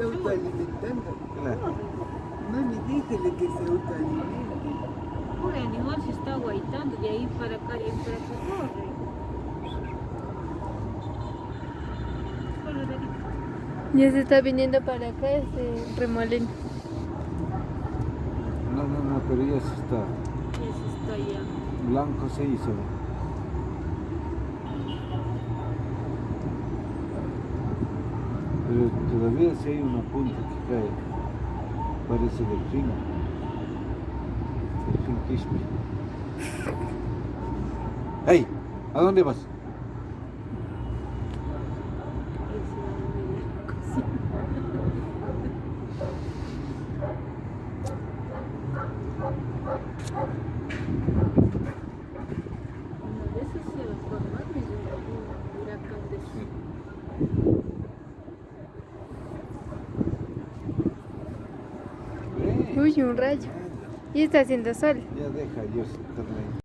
autoalimentando. Claro. Mami, déjele que se autoalimente. Pobre animal se está aguaitando de ahí para acá, de ahí para acá, corre. Corre, Verito. Ya se está viniendo para acá ese remolino. No, pero ya se está. Ya se está ya. Blanco se hizo. Pero todavía sí hay una punta que cae. Parece delfín. Delfín Kishmi. ¡Hey! ¿A dónde vas? Una de esas se va a formar un huracán de eso. Uy, un rayo. Y está haciendo sol. Ya deja, yo carne.